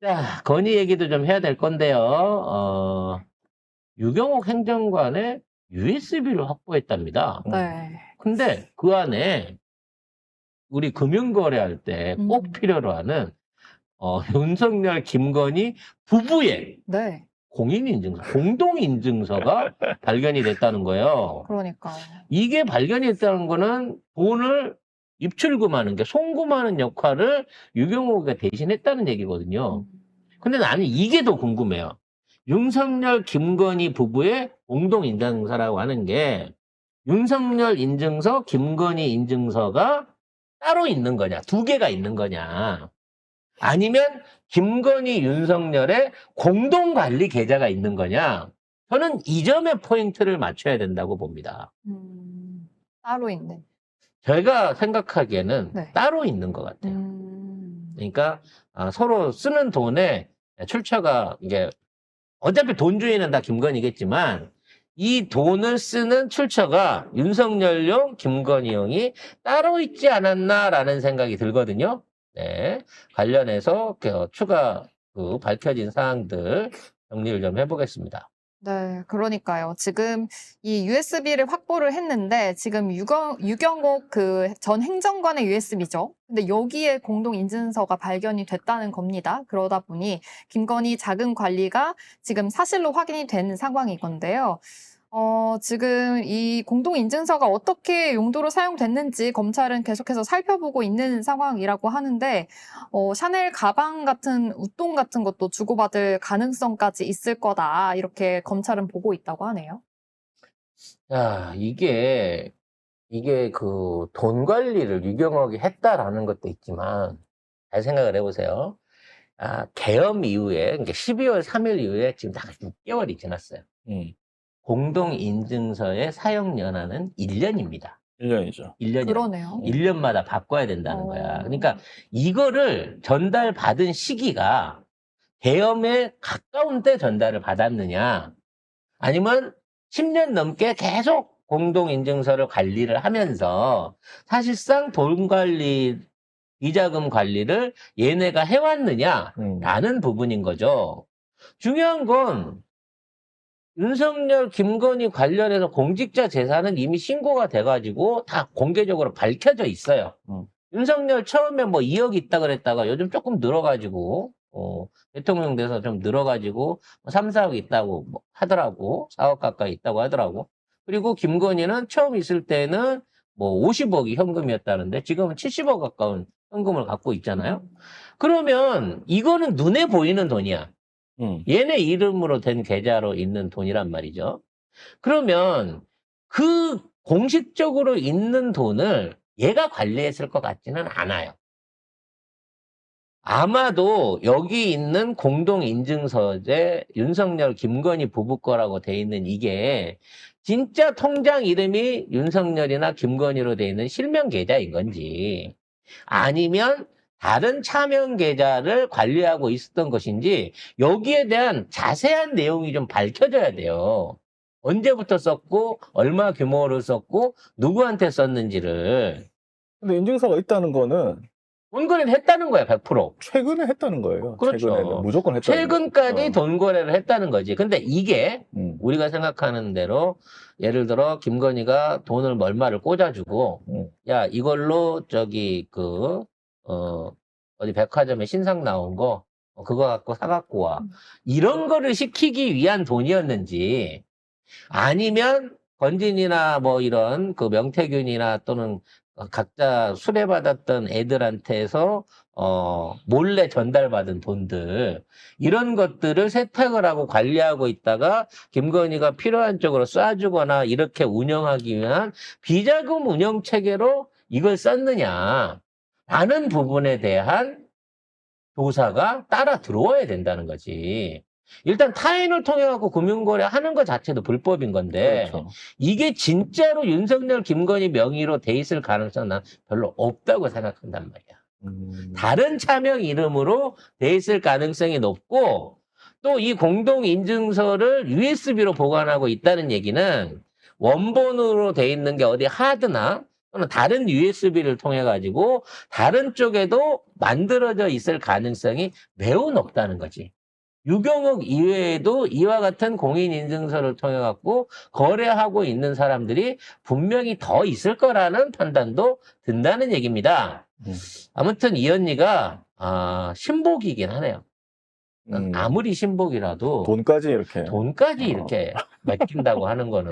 자, 건의 얘기도 좀 해야 될 건데요. 유경옥 행정관의 USB를 확보했답니다. 네. 근데 그 안에 우리 금융거래할 때 꼭 필요로 하는 윤석열, 김건희 부부의 네. 공인인증서, 공동인증서가 발견이 됐다는 거예요. 그러니까. 이게 발견이 됐다는 거는 돈을 입출금하는 게 송금하는 역할을 유경옥이가 대신했다는 얘기거든요. 근데 나는 이게 더 궁금해요. 윤석열, 김건희 부부의 공동인증서라고 하는 게 윤석열 인증서, 김건희 인증서가 따로 있는 거냐, 두 개가 있는 거냐, 아니면 김건희, 윤석열의 공동관리 계좌가 있는 거냐, 저는 이 점에 포인트를 맞춰야 된다고 봅니다. 따로 있는. 제가 생각하기에는 네. 따로 있는 것 같아요. 그러니까 서로 쓰는 돈에 출처가 이게 어차피 돈 주인은 다 김건희겠지만 이 돈을 쓰는 출처가 윤석열용, 김건희용이 따로 있지 않았나라는 생각이 들거든요. 네, 관련해서 추가 밝혀진 사항들 정리를 좀 해보겠습니다. 네, 그러니까요. 지금 이 USB를 확보를 했는데 지금 유경옥 그 전 행정관의 USB죠. 근데 여기에 공동인증서가 발견이 됐다는 겁니다. 그러다 보니 김건희 자금 관리가 지금 사실로 확인이 된 상황인 건데요. 지금 이 공동인증서가 어떻게 용도로 사용됐는지 검찰은 계속해서 살펴보고 있는 상황이라고 하는데, 샤넬 가방 같은 웃돈 같은 것도 주고받을 가능성까지 있을 거다. 이렇게 검찰은 보고 있다고 하네요. 자, 이게 그 돈 관리를 유경옥이 했다라는 것도 있지만, 잘 생각을 해보세요. 계엄 이후에, 그러니까 12월 3일 이후에 지금 딱 6개월이 지났어요. 공동인증서의 사용연한은 1년입니다. 1년이죠. 1년이요. 그러네요. 1년마다 바꿔야 된다는 거야. 그러니까 이거를 전달받은 시기가 계엄에 가까운 때 전달을 받았느냐, 아니면 10년 넘게 계속 공동인증서를 관리를 하면서 사실상 돈 관리, 비자금 관리를 얘네가 해왔느냐라는 부분인 거죠. 중요한 건 윤석열, 김건희 관련해서 공직자 재산은 이미 신고가 돼가지고 다 공개적으로 밝혀져 있어요. 윤석열 처음에 뭐 2억 있다 그랬다가 요즘 조금 늘어가지고, 대통령 돼서 좀 늘어가지고 3, 4억 있다고 하더라고. 4억 가까이 있다고 하더라고. 그리고 김건희는 처음 있을 때는 뭐 50억이 현금이었다는데 지금은 70억 가까운 현금을 갖고 있잖아요. 그러면 이거는 눈에 보이는 돈이야. 얘네 이름으로 된 계좌로 있는 돈이란 말이죠. 그러면 그 공식적으로 있는 돈을 얘가 관리했을 것 같지는 않아요. 아마도 여기 있는 공동인증서에 윤석열, 김건희 부부 거라고 돼 있는 이게 진짜 통장 이름이 윤석열이나 김건희로 돼 있는 실명 계좌인 건지, 아니면 다른 차명 계좌를 관리하고 있었던 것인지 여기에 대한 자세한 내용이 좀 밝혀져야 돼요. 언제부터 썼고 얼마 규모로 썼고 누구한테 썼는지를. 근데 인증서가 있다는 거는 돈 거래를 했다는 거야, 100%. 최근에 했다는 거예요. 그렇죠. 최근에는 무조건 했다는 최근까지 거예요. 돈 거래를 했다는 거지. 근데 이게 우리가 생각하는 대로 예를 들어 김건희가 돈을 얼마를 꽂아주고 야, 이걸로 저기 어디 백화점에 신상 나온 거 그거 갖고 사갖고 와. 이런 거를 시키기 위한 돈이었는지, 아니면 건진이나 뭐 이런 명태균이나 또는 각자 수뢰받았던 애들한테서 몰래 전달받은 돈들, 이런 것들을 세탁을 하고 관리하고 있다가 김건희가 필요한 쪽으로 쏴주거나 이렇게 운영하기 위한 비자금 운영 체계로 이걸 썼느냐 라는 부분에 대한 조사가 따라 들어와야 된다는 거지. 일단 타인을 통해 갖고 금융거래 하는 것 자체도 불법인 건데, 그렇죠. 이게 진짜로 윤석열, 김건희 명의로 돼 있을 가능성은 난 별로 없다고 생각한단 말이야. 다른 차명 이름으로 돼 있을 가능성이 높고, 또 이 공동인증서를 USB로 보관하고 있다는 얘기는 원본으로 돼 있는 게 어디 하드나 또는 다른 USB를 통해 가지고 다른 쪽에도 만들어져 있을 가능성이 매우 높다는 거지. 유경욱 이외에도 이와 같은 공인인증서를 통해 갖고 거래하고 있는 사람들이 분명히 더 있을 거라는 판단도 든다는 얘기입니다. 아무튼 이 언니가 신복이긴 하네요. 아무리 신복이라도 돈까지 이렇게. 돈까지 이렇게 맡긴다고 하는 거는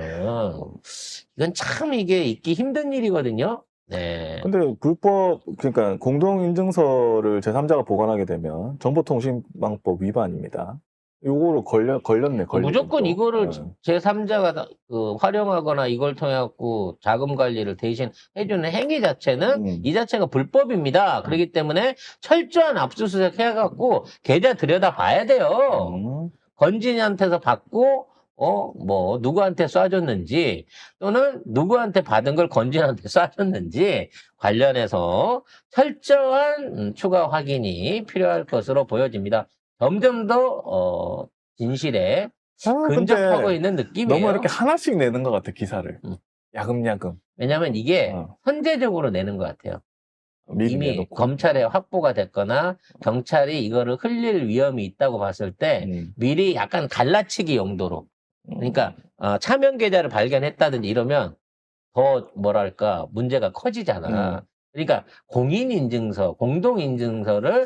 이건 참 이게 있기 힘든 일이거든요. 네. 근데 그러니까 공동인증서를 제3자가 보관하게 되면 정보통신망법 위반입니다. 요거로 걸렸네. 무조건 또. 이거를 네. 제3자가 활용하거나 이걸 통해 갖고 자금 관리를 대신 해주는 행위 자체는 이 자체가 불법입니다. 그렇기 때문에 철저한 압수수색 해갖고 계좌 들여다 봐야 돼요. 건진이한테서 받고 뭐 누구한테 쏴줬는지 또는 누구한테 받은 걸 건진한테 쏴줬는지 관련해서 철저한 추가 확인이 필요할 것으로 보여집니다. 점점 더 진실에 근접하고 근데 있는 느낌이에요. 너무 이렇게 하나씩 내는 것 같아, 기사를. 야금야금. 왜냐하면 이게 선제적으로 내는 것 같아요. 미리 이미 내놓고. 검찰에 확보가 됐거나 경찰이 이거를 흘릴 위험이 있다고 봤을 때 미리 약간 갈라치기 용도로 그러니까 차명 계좌를 발견했다든지 이러면 더 뭐랄까 문제가 커지잖아. 그러니까 공인인증서, 공동인증서를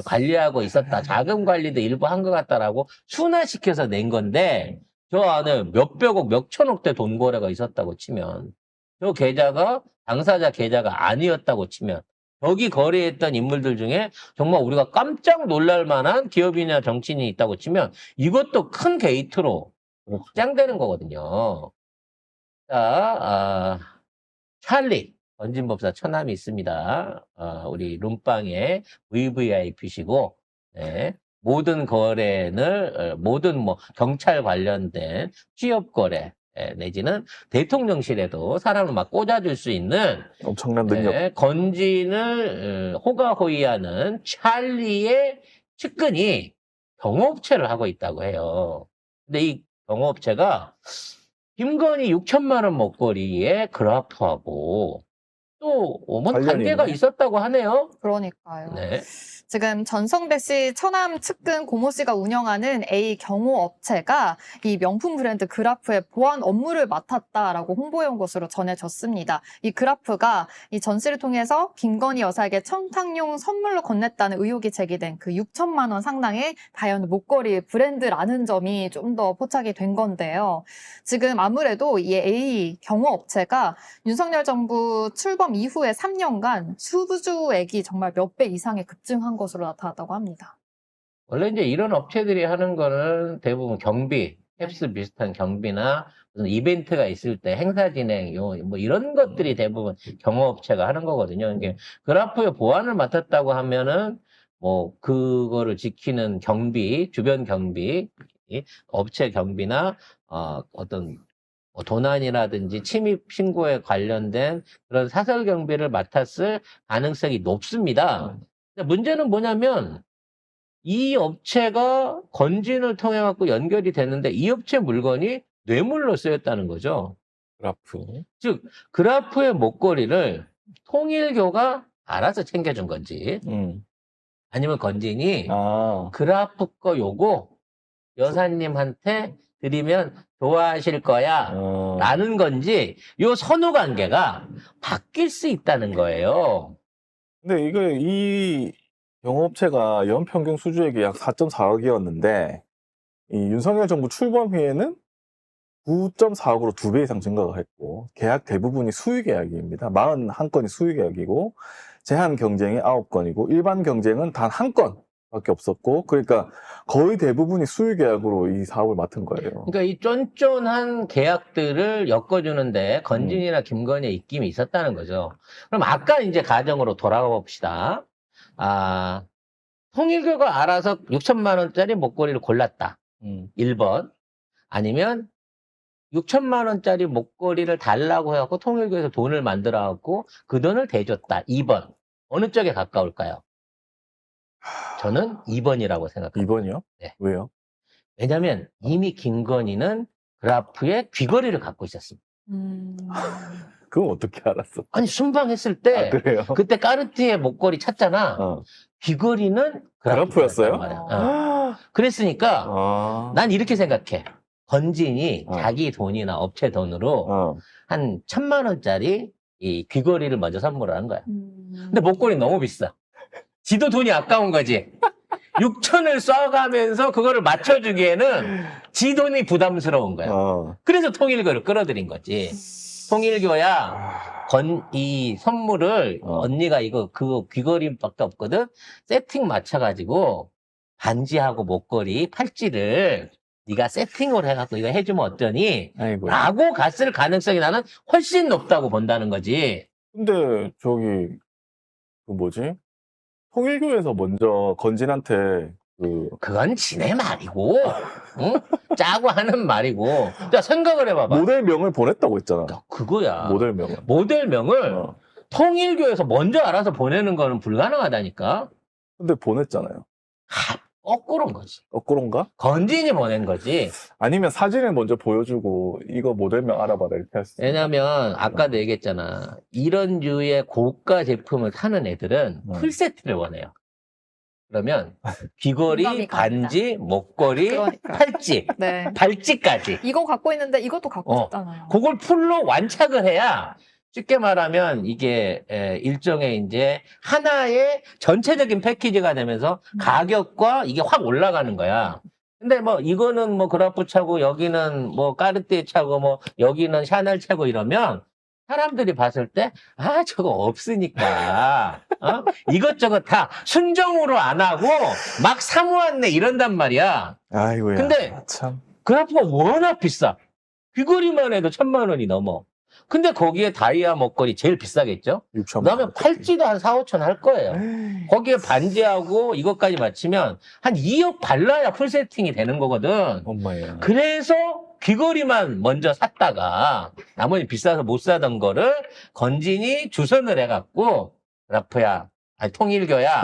관리하고 있었다. 자금 관리도 일부 한 것 같다라고 순화시켜서 낸 건데 저 안에 몇백억, 몇천억대 돈 거래가 있었다고 치면 저 계좌가 당사자 계좌가 아니었다고 치면 여기 거래했던 인물들 중에 정말 우리가 깜짝 놀랄 만한 기업인이나 정치인이 있다고 치면 이것도 큰 게이트로 확장되는 거거든요. 자, 찰리 건진법사 처남이 있습니다. 우리 룸빵의 VVIP시고 네, 모든 거래는 모든 뭐 경찰 관련된 취업 거래 내지는 대통령실에도 사람을 막 꽂아줄 수 있는 엄청난 능력. 건진을 호가호위하는 찰리의 측근이 경호업체를 하고 있다고 해요. 근데 이 경호업체가 김건희 6천만 원 먹거리의 그래프하고 또 뭔 관계가 있네. 있었다고 하네요. 그러니까요. 네. 지금 전성배 씨 처남 측근 고모 씨가 운영하는 A 경호업체가 이 명품 브랜드 그라프의 보안 업무를 맡았다라고 홍보해온 것으로 전해졌습니다. 이 그라프가 이 전시를 통해서 김건희 여사에게 청탁용 선물로 건넸다는 의혹이 제기된 그 6천만 원 상당의 다이아몬드 목걸이 브랜드라는 점이 좀 더 포착이 된 건데요. 지금 아무래도 이 A 경호업체가 윤석열 정부 출범 이후에 3년간 수주액이 정말 몇 배 이상의 급증한 것으로 나타났다고 합니다. 원래 이제 이런 업체들이 하는 거는 대부분 경비, 캡스 비슷한 경비나 무슨 이벤트가 있을 때 행사 진행, 뭐 이런 것들이 대부분 경호업체가 하는 거거든요. 이게 그래프의 보안을 맡았다고 하면은 뭐 그거를 지키는 경비, 주변 경비, 업체 경비나 어떤 도난이라든지 침입 신고에 관련된 그런 사설 경비를 맡았을 가능성이 높습니다. 문제는 뭐냐면 이 업체가 건진을 통해 갖고 연결이 됐는데 이 업체 물건이 뇌물로 쓰였다는 거죠. 그라프. 즉 그라프의 목걸이를 통일교가 알아서 챙겨준 건지 아니면 건진이 그라프 거 요거 여사님한테 드리면 좋아하실 거야 라는 건지 요 선후 관계가 바뀔 수 있다는 거예요. 근데 이 경호업체가 연평균 수주액이 약 4.4억이었는데 이 윤석열 정부 출범 후에는 9.4억으로 2배 이상 증가가 했고 계약 대부분이 수의 계약입니다. 41건이 수의 계약이고 제한 경쟁이 9건이고 일반 경쟁은 단 1건밖에 없었고 그러니까 거의 대부분이 수의 계약으로 이 사업을 맡은 거예요. 그러니까 이 쫀쫀한 계약들을 엮어주는데 건진이나 김건희의 입김이 있었다는 거죠. 그럼 아까 이제 가정으로 돌아가 봅시다. 통일교가 알아서 6천만 원짜리 목걸이를 골랐다. 1번. 아니면 6천만 원짜리 목걸이를 달라고 해갖고 통일교에서 돈을 만들어갖고 그 돈을 대줬다. 2번. 어느 쪽에 가까울까요? 저는 2번이라고 생각합니다. 2번이요? 네. 왜요? 왜냐면 이미 김건희는 그라프의 귀걸이를 갖고 있었습니다. 그건 어떻게 알았어? 아니, 순방했을 때, 아, 그래요? 그때 까르띠에 목걸이 찾잖아. 어. 귀걸이는 그라프였어요? 말이야. 어. 그랬으니까, 아. 난 이렇게 생각해. 건진이 어. 자기 돈이나 업체 돈으로 어. 한 1,000만 원짜리 이 귀걸이를 먼저 선물을 한 거야. 음. 근데 목걸이 너무 비싸. 지도 돈이 아까운 거지. 6천을 써가면서 그거를 맞춰주기에는 지 돈이 부담스러운 거야. 어. 그래서 통일교를 끌어들인 거지. 통일교야, 아. 이 선물을 어. 언니가 그거 귀걸이밖에 없거든? 세팅 맞춰가지고 반지하고 목걸이, 팔찌를 네가 세팅을 해갖고 이거 해주면 어떠니? 아이고. 라고 갔을 가능성이 나는 훨씬 높다고 본다는 거지. 근데 저기 그 뭐지? 통일교에서 먼저 건진한테 그 그건 지네 말이고, 응? 짜고 하는 말이고. 자, 생각을 해봐봐. 모델명을 보냈다고 했잖아. 그거야. 모델명을. 모델명을 어. 통일교에서 먼저 알아서 보내는 거는 불가능하다니까. 근데 보냈잖아요. 거꾸로인 거지. 거꾸로인가? 건진이 보낸 거지. 아니면 사진을 먼저 보여주고 이거 모델명 알아봐라 이렇게 할 수 있어. 왜냐면 아까도 얘기했잖아. 이런 류의 고가 제품을 사는 애들은 풀세트를 원해요. 그러면 귀걸이, 공감이 갑니다. 반지, 목걸이, 그러니까요. 팔찌, 네. 발찌까지. 이거 갖고 있는데 이것도 갖고 어. 싶잖아요. 그걸 풀로 완착을 해야 쉽게 말하면 이게 일종의 이제 하나의 전체적인 패키지가 되면서 가격과 이게 확 올라가는 거야. 근데 뭐 이거는 뭐 그라프 차고 여기는 뭐 까르띠에 차고 뭐 여기는 샤넬 차고 이러면 사람들이 봤을 때 아 저거 없으니까 이것저것 다 순정으로 안 하고 막 사모았네 이런단 말이야. 아이고야. 근데 참. 그라프가 워낙 비싸. 귀걸이만 해도 1,000만 원이 넘어. 근데 거기에 다이아 목걸이 제일 비싸겠죠? 6천. 그다음에 팔찌도 한 4, 5천 할 거예요. 거기에 반지하고 이것까지 맞추면 한 2억 발라야 풀 세팅이 되는 거거든. 엄마야. 그래서 귀걸이만 먼저 샀다가 나머지 비싸서 못 사던 거를 건진이 주선을 해갖고 그라프야, 아니 통일교야,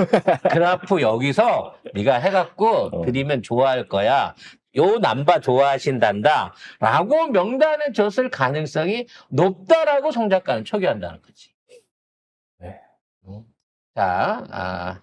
그라프 여기서 네가 해갖고 드리면 좋아할 거야. 요 남바 좋아하신단다 라고 명단을 줬을 가능성이 높다라고 송 작가는 초기한다는 거지. 네. 자,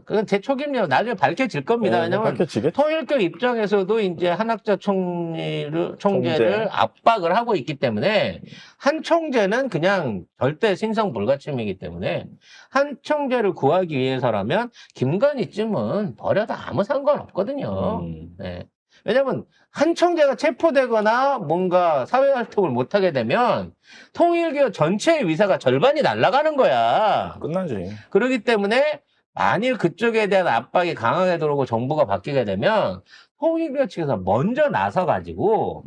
그건 제 초기입니다. 나중에 밝혀질 겁니다. 왜냐면 밝혀지겠지. 통일교 입장에서도 이제 한학자 총재를 총재. 압박을 하고 있기 때문에 한 총재는 그냥 절대 신성 불가침이기 때문에 한 총재를 구하기 위해서라면 김건희쯤은 버려도 아무 상관없거든요. 네. 왜냐면 한 총재가 체포되거나 뭔가 사회활동을 못하게 되면 통일교 전체의 위사가 절반이 날아가는 거야. 끝나지. 그렇기 때문에 만일 그쪽에 대한 압박이 강하게 들어오고 정부가 바뀌게 되면 통일교 측에서 먼저 나서가지고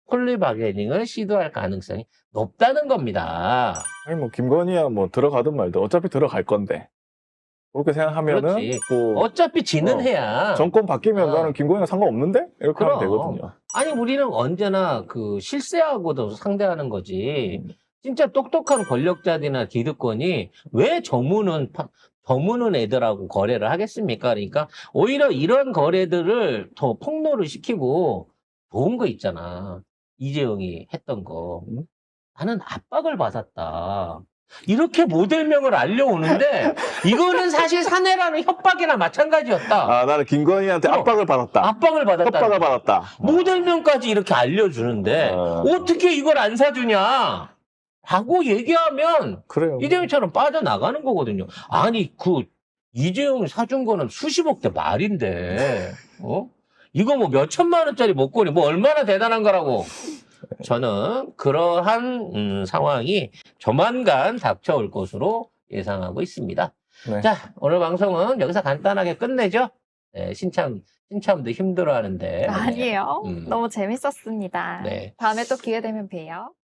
폴리바게닝을 시도할 가능성이 높다는 겁니다. 아니 뭐 김건희야 뭐 들어가든 말든 어차피 들어갈 건데. 그렇게 생각하면은 그렇지. 뭐 어차피 지는 어. 해야. 정권 바뀌면 어. 나는 김건희랑 상관없는데? 이렇게 그럼. 하면 되거든요. 아니 우리는 언제나 그 실세하고도 상대하는 거지. 진짜 똑똑한 권력자들이나 기득권이 왜 저무는 애들하고 거래를 하겠습니까? 그러니까 오히려 이런 거래들을 더 폭로를 시키고 좋은 거 있잖아. 이재용이 했던 거. 나는 압박을 받았다. 이렇게 모델명을 알려오는데 이거는 사실 사내라는 협박이나 마찬가지였다. 아, 나는 김건희한테 압박을 받았다. 압박을 받았다. 협박을 받았다. 모델명까지 이렇게 알려주는데 어떻게 이걸 안 사주냐? 라고 얘기하면 그래요. 이재용처럼 빠져나가는 거거든요. 아니 이재용이 사준 거는 수십억대 말인데 이거 뭐 몇천만 원짜리 목걸이 뭐 얼마나 대단한 거라고. 저는 그러한 상황이 조만간 닥쳐올 것으로 예상하고 있습니다. 네. 자, 오늘 방송은 여기서 간단하게 끝내죠. 네, 신참도 힘들어하는데. 아니에요. 음. 너무 재밌었습니다. 네. 다음에 또 기회 되면 봬요.